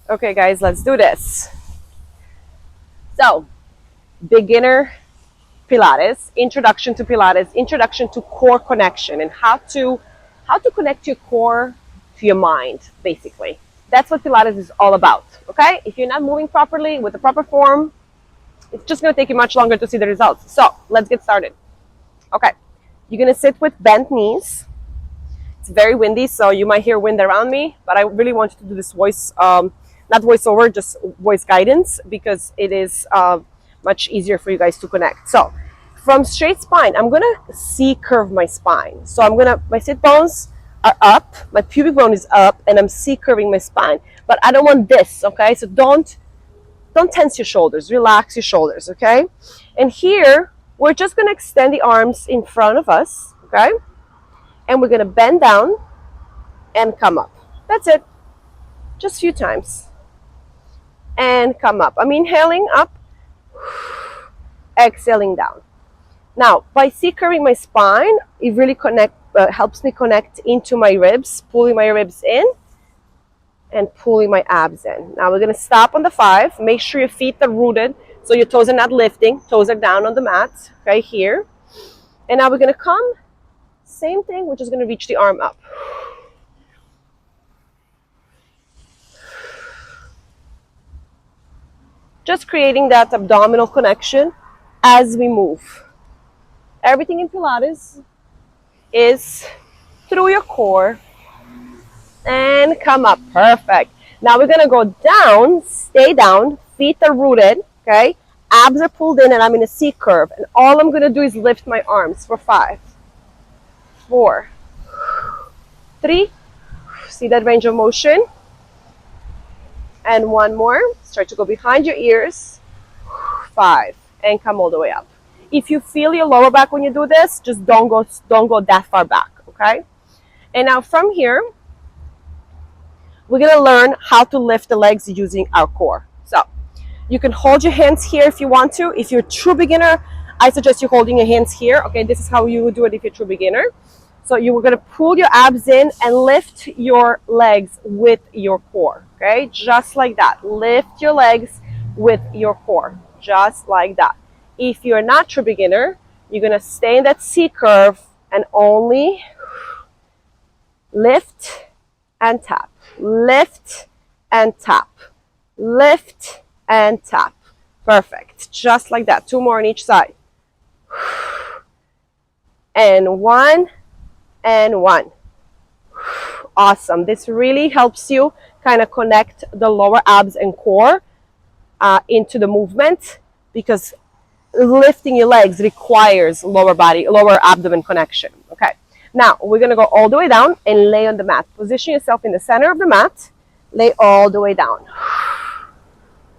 Okay, guys, let's do this. So, beginner Pilates, introduction to Pilates, introduction to core connection, and how to connect your core to your mind, basically. That's what Pilates is all about. Okay? If you're not moving properly with the proper form, it's just going to take you much longer to see the results. So, let's get started. Okay. You're going to sit with bent knees. It's very windy, so you might hear wind around me, but I really want you to do this voice, not voiceover, just voice guidance, because it is much easier for you guys to connect. So from straight spine, I'm gonna C-curve my spine. So my sit bones are up, my pubic bone is up, and I'm C-curving my spine. But I don't want this, okay? So don't tense your shoulders, relax your shoulders, okay? And here, we're just gonna extend the arms in front of us, okay? And we're gonna bend down and come up. That's it. Just a few times. And come up. I'm inhaling up, exhaling down. Now, by C-curving my spine, it really helps me connect into my ribs, pulling my ribs in and pulling my abs in. Now we're gonna stop on the 5. Make sure your feet are rooted so your toes are not lifting. Toes are down on the mat, right here. And now we're gonna come, same thing, we're just gonna reach the arm up. Just creating that abdominal connection as we move. Everything in Pilates is through your core and come up. Perfect. Now we're gonna go down, stay down, feet are rooted, okay? Abs are pulled in and I'm in a C curve. And all I'm gonna do is lift my arms for 5, 4, 3, see that range of motion? And one more, start to go behind your ears, 5, and come all the way up. If you feel your lower back when you do this, just don't go that far back, okay? And now from here, we're gonna learn how to lift the legs using our core. So you can hold your hands here if you want to. If you're a true beginner, I suggest you holding your hands here. Okay, this is how you would do it if you're a true beginner. So you were gonna pull your abs in and lift your legs with your core. Okay, just like that. Lift your legs with your core, just like that. If you're not true beginner, you're gonna stay in that C curve and only lift and tap, lift and tap, lift and tap. Perfect. Just like that. 2 more on each side. And 1 and 1. Awesome. This really helps you kind of connect the lower abs and core into the movement, because lifting your legs requires lower abdomen connection. Okay. Now we're gonna go all the way down and lay on the mat. Position yourself in the center of the mat. Lay all the way down.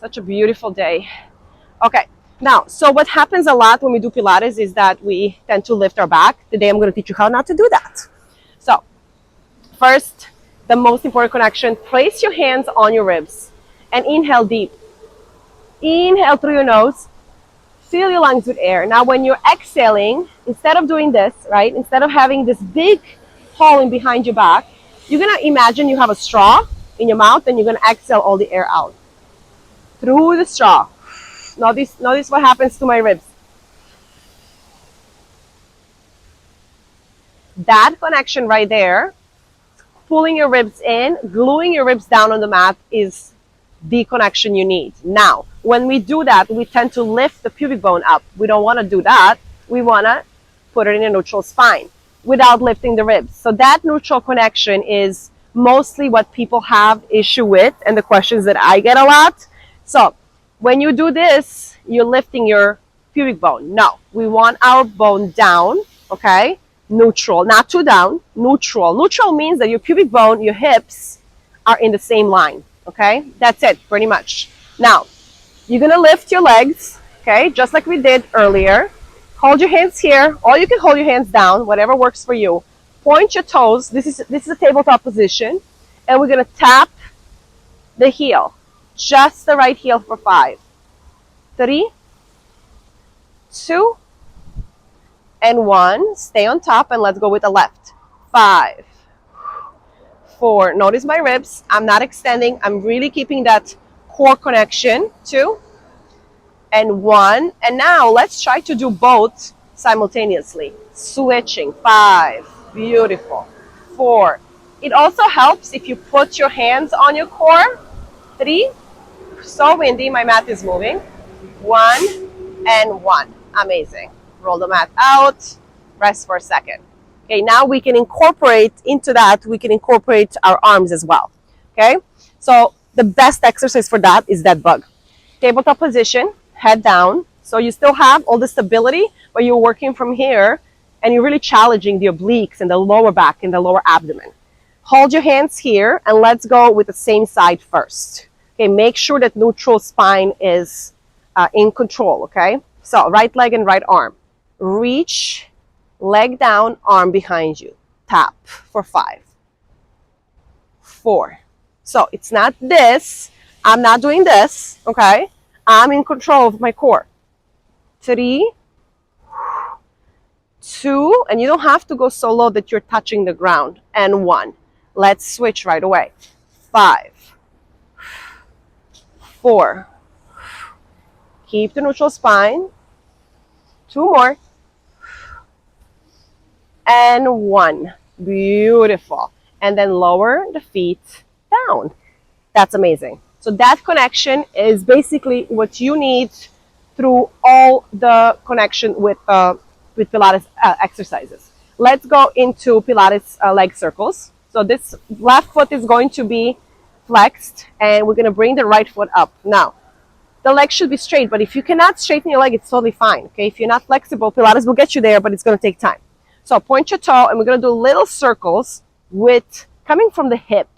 Such a beautiful day. Okay. Now, so what happens a lot when we do Pilates is that we tend to lift our back. Today I'm going to teach you how not to do that. So, first, the most important connection, place your hands on your ribs and inhale deep. Inhale through your nose. Fill your lungs with air. Now, when you're exhaling, instead of doing this, right, instead of having this big hole in behind your back, you're going to imagine you have a straw in your mouth and you're going to exhale all the air out through the straw. Notice what happens to my ribs. That connection right there, pulling your ribs in, gluing your ribs down on the mat, is the connection you need. Now, when we do that, we tend to lift the pubic bone up. We don't want to do that. We want to put it in a neutral spine without lifting the ribs. So that neutral connection is mostly what people have issue with and the questions that I get a lot. So when you do this, you're lifting your pubic bone. No, we want our bone down, okay? Neutral, not too down, neutral. Neutral means that your pubic bone, your hips are in the same line, okay? That's it, pretty much. Now, you're gonna lift your legs, okay? Just like we did earlier. Hold your hands here, or you can hold your hands down, whatever works for you. Point your toes. This is a tabletop position, and we're gonna tap the heel. Just the right heel for 5, 3, 2, and 1. Stay on top and let's go with the left. 5, 4. Notice my ribs. I'm not extending. I'm really keeping that core connection. 2 and 1. And now let's try to do both simultaneously. Switching. 5. Beautiful. 4. It also helps if you put your hands on your core. 3. So windy, my mat is moving. 1 and 1. Amazing. Roll the mat out. Rest for a second. Okay, now we can incorporate into that, we can incorporate our arms as well. Okay, so the best exercise for that is that bug. Tabletop position, head down. So you still have all the stability, but you're working from here and you're really challenging the obliques and the lower back and the lower abdomen. Hold your hands here and let's go with the same side first. Okay, make sure that neutral spine is in control, okay? So right leg and right arm. Reach, leg down, arm behind you. Tap for 5. 4. So it's not this. I'm not doing this, okay? I'm in control of my core. 3, 2, and you don't have to go so low that you're touching the ground. And 1. Let's switch right away. 5, 4. Keep the neutral spine. 2 more. And 1. Beautiful. And then lower the feet down. That's amazing. So that connection is basically what you need through all the connection with Pilates exercises. Let's go into Pilates leg circles. So this left foot is going to be flexed and we're going to bring the right foot up. Now, the leg should be straight, but if you cannot straighten your leg, it's totally fine. Okay, if you're not flexible, Pilates will get you there, but it's going to take time. So point your toe, and we're going to do little circles with coming from the hip.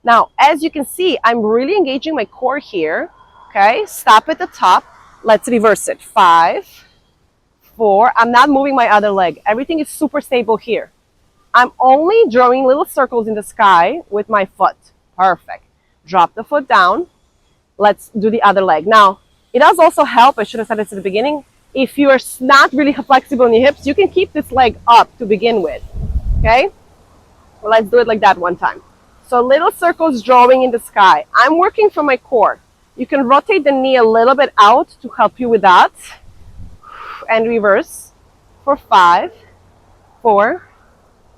Now, as you can see, I'm really engaging my core here. Okay, stop at the top. Let's reverse it. 5, 4. I'm not moving my other leg. Everything is super stable here. I'm only drawing little circles in the sky with my foot. Perfect. Drop the foot down. Let's do the other leg. Now, it does also help, I should have said this at the beginning, if you're not really flexible in your hips, you can keep this leg up to begin with. Okay? Well, let's do it like that one time. So little circles drawing in the sky. I'm working from my core. You can rotate the knee a little bit out to help you with that. And reverse for 5, 4,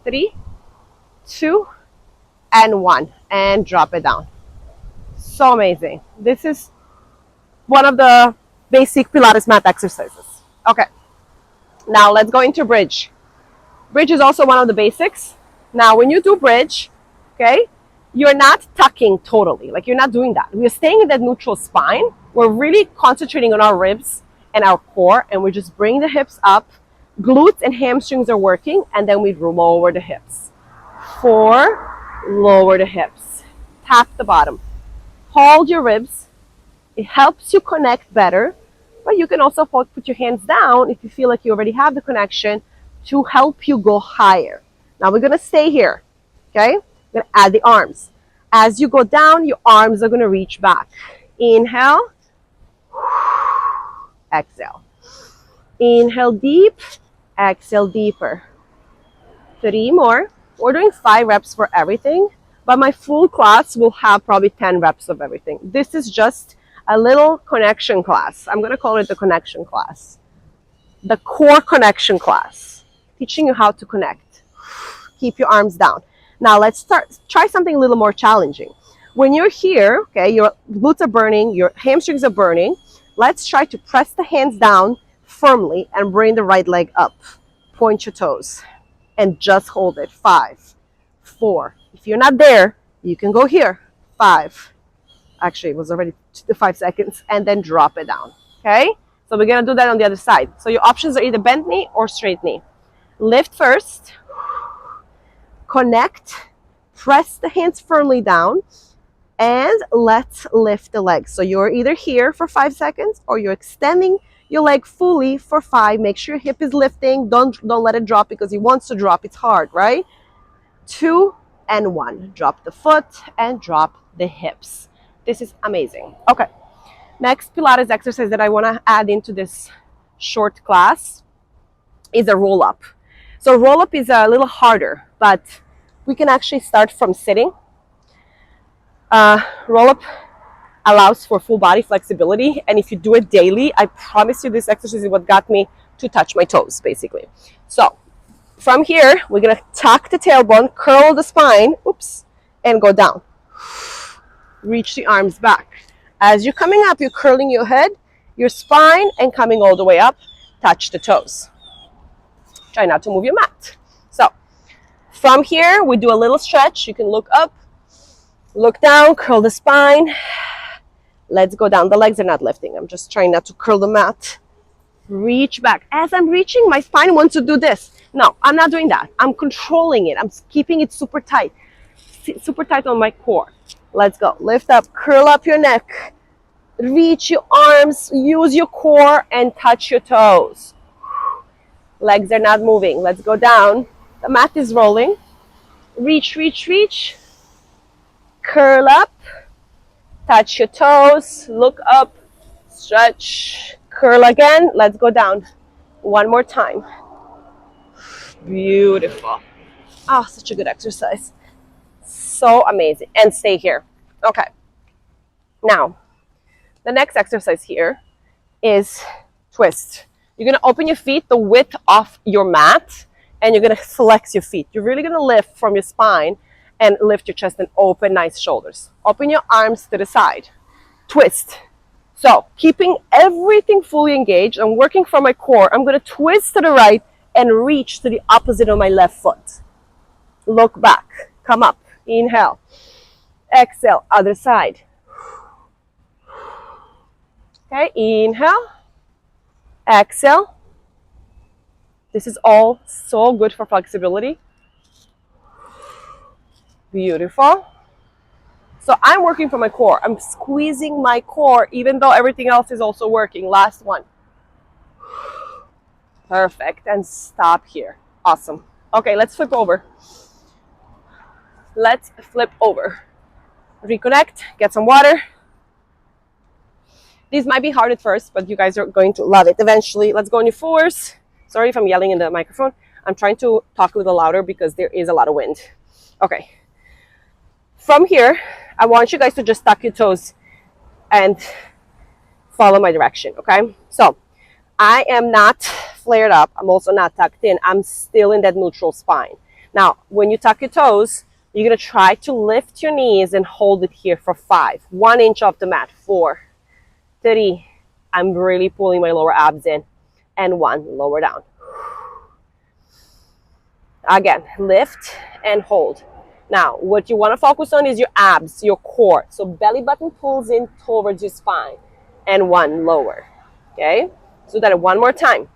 3, 2, and 1. And drop it down. So amazing. This is one of the basic Pilates mat exercises. Okay. Now let's go into bridge. Bridge is also one of the basics. Now when you do bridge, okay, you're not tucking totally. Like you're not doing that. We're staying in that neutral spine. We're really concentrating on our ribs and our core, and we just bring the hips up. Glutes and hamstrings are working, and then we lower the hips. 4, lower the hips. Tap the bottom. Hold your ribs. It helps you connect better, but you can also put your hands down if you feel like you already have the connection to help you go higher. Now we're going to stay here, okay? We're going to add the arms. As you go down, your arms are going to reach back. Inhale. Exhale. Inhale deep. Exhale deeper. 3 more. We're doing 5 reps for everything, but my full class will have probably 10 reps of everything. This is just a little connection class. I'm going to call it the connection class. The core connection class. Teaching you how to connect. Keep your arms down. Now let's try something a little more challenging. When you're here, okay, your glutes are burning, your hamstrings are burning. Let's try to press the hands down firmly and bring the right leg up. Point your toes and just hold it. 5, 4. If you're not there, you can go here. 5. Actually, it was already 5 seconds. And then drop it down. Okay? So we're going to do that on the other side. So your options are either bent knee or straight knee. Lift first. Connect. Press the hands firmly down. And let's lift the legs. So you're either here for 5 seconds or you're extending your leg fully for 5. Make sure your hip is lifting. Don't let it drop because it wants to drop. It's hard, right? 2 and 1. Drop the foot and drop the hips. This is amazing. Okay. Next Pilates exercise that I want to add into this short class is a roll-up. So roll-up is a little harder, but we can actually start from sitting. Roll-up allows for full body flexibility, and if you do it daily, I promise you this exercise is what got me to touch my toes, basically. So from here, we're gonna tuck the tailbone, curl the spine, oops, and go down. Reach the arms back. As you're coming up, you're curling your head, your spine, and coming all the way up. Touch the toes. Try not to move your mat. So from here, we do a little stretch. You can look up, look down, curl the spine. Let's go down. The legs are not lifting. I'm just trying not to curl the mat. Reach back. As I'm reaching, my spine wants to do this. No, I'm not doing that. I'm controlling it. I'm keeping it super tight on my core. Let's go. Lift up, curl up your neck. Reach your arms, use your core, and touch your toes. Legs are not moving. Let's go down. The mat is rolling. Reach, reach, reach. Curl up. Touch your toes. Look up. Stretch. Curl again. Let's go down. One more time. Beautiful. Oh, such a good exercise. So amazing. And stay here. Okay. Now, the next exercise here is twist. You're going to open your feet the width of your mat, and you're going to flex your feet. You're really going to lift from your spine and lift your chest and open nice shoulders. Open your arms to the side. Twist. So keeping everything fully engaged, I'm working from my core. I'm going to twist to the right and reach to the opposite of my left foot. Look back. Come up. Inhale. Exhale. Other side. Okay, inhale, exhale. This is all so good for flexibility. Beautiful. So I'm working from my core. I'm squeezing my core, even though everything else is also working. Last one. Perfect. And stop here. Awesome. Okay, let's flip over. Let's flip over. Reconnect, get some water. These might be hard at first, but you guys are going to love it eventually. Let's go on your fours. Sorry if I'm yelling in the microphone. I'm trying to talk a little louder because there is a lot of wind. Okay. From here, I want you guys to just tuck your toes and follow my direction, okay? So I am not flared up. I'm also not tucked in. I'm still in that neutral spine. Now, when you tuck your toes, you're going to try to lift your knees and hold it here for 5. 1 inch off the mat. 4. 3, I'm really pulling my lower abs in, and 1, lower down. Again, lift and hold. Now, what you want to focus on is your abs, your core. So belly button pulls in towards your spine, and 1, lower. Okay? So that 1 more time.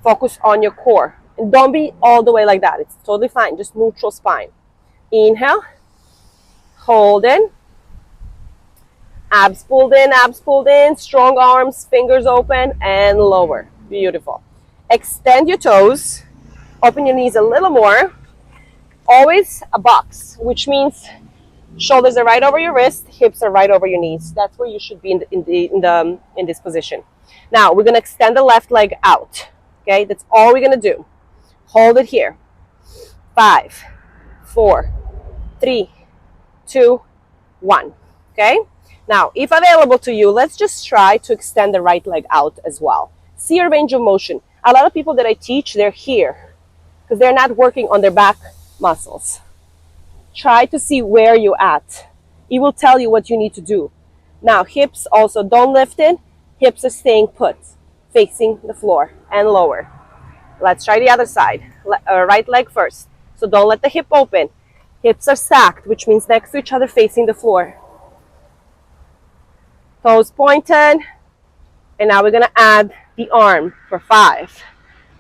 Focus on your core. And don't be all the way like that. It's totally fine. Just neutral spine. Inhale. Hold in. Abs pulled in, strong arms, fingers open, and lower. Beautiful. Extend your toes, open your knees a little more. Always a box, which means shoulders are right over your wrist, hips are right over your knees. That's where you should be in this position. Now we're gonna extend the left leg out. Okay, that's all we're gonna do. Hold it here. 5, 4, 3, 2, 1. Okay. Now, if available to you, let's just try to extend the right leg out as well. See your range of motion. A lot of people that I teach, they're here because they're not working on their back muscles. Try to see where you're at. It will tell you what you need to do. Now, hips also don't lift in. Hips are staying put, facing the floor and lower. Let's try the other side. Right leg first. So don't let the hip open. Hips are stacked, which means next to each other facing the floor. Toes pointed. And now we're going to add the arm for 5,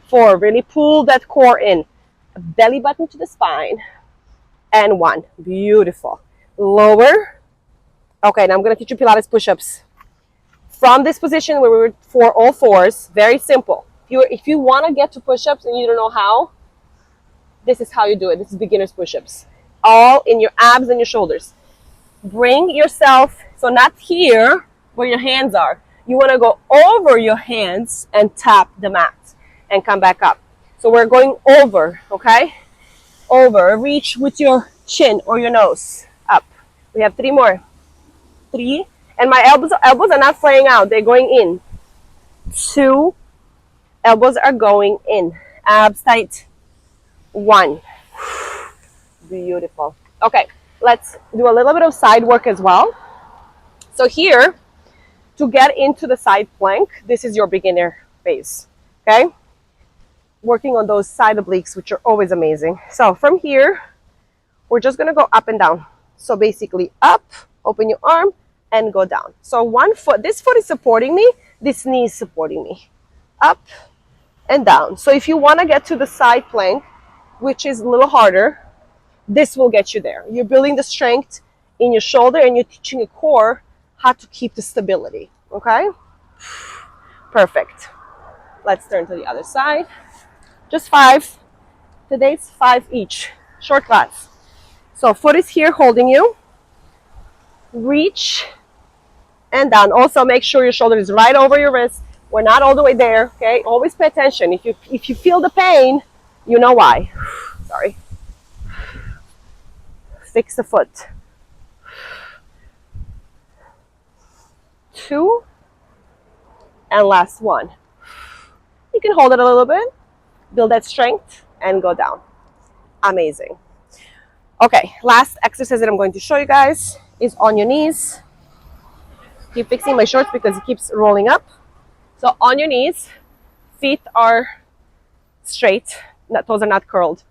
4. Really pull that core in. Belly button to the spine. And 1. Beautiful. Lower. Okay, now I'm going to teach you Pilates push-ups. From this position where we were for all fours, very simple. If you want to get to push-ups and you don't know how, this is how you do it. This is beginner's push-ups. All in your abs and your shoulders. Bring yourself, so not here where your hands are. You want to go over your hands and tap the mat and come back up. So we're going over, okay? Over. Reach with your chin or your nose up. We have 3 more. 3. And my elbows are not flaring out. They're going in. 2. Elbows are going in. Abs tight. 1. Beautiful. Okay, let's do a little bit of side work as well. So here, to get into the side plank, this is your beginner phase. Okay? Working on those side obliques, which are always amazing. So from here, we're just going to go up and down. So basically up, open your arm, and go down. So one foot, this foot is supporting me, this knee is supporting me. Up and down. So if you want to get to the side plank, which is a little harder, this will get you there. You're building the strength in your shoulder and you're teaching your core how to keep the stability. Okay? Perfect. Let's turn to the other side. Just 5. Today's 5 each. Short class. So foot is here holding you. Reach and down. Also make sure your shoulder is right over your wrist. We're not all the way there. Okay? Always pay attention. If you feel the pain, you know why. Sorry. Fix the foot. 2. And last 1. You can hold it a little bit, build that strength, and go down. Amazing. Okay, last exercise that I'm going to show you guys is on your knees. Keep fixing my shorts because it keeps rolling up. So on your knees, feet are straight, toes are not curled.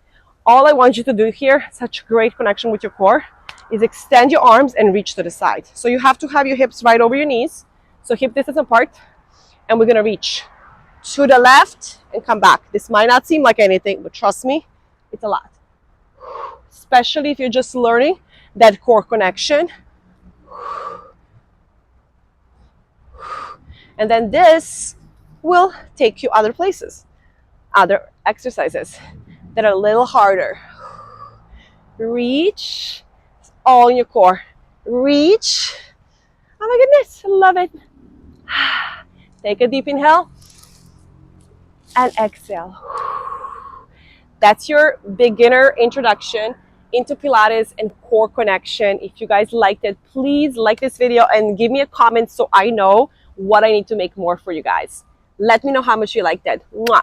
All I want you to do here, such great connection with your core, is extend your arms and reach to the side. So you have to have your hips right over your knees, so hip distance apart, and we're gonna reach to the left and come back. This might not seem like anything, but trust me, it's a lot. Especially if you're just learning that core connection. And then this will take you other places, other exercises that are a little harder. Reach, all in your core. Reach. Oh my goodness, I love it. Take a deep inhale and exhale. That's your beginner introduction into Pilates and core connection. If you guys liked it, please like this video and give me a comment so I know what I need to make more for you guys. Let me know how much you liked it. Mwah.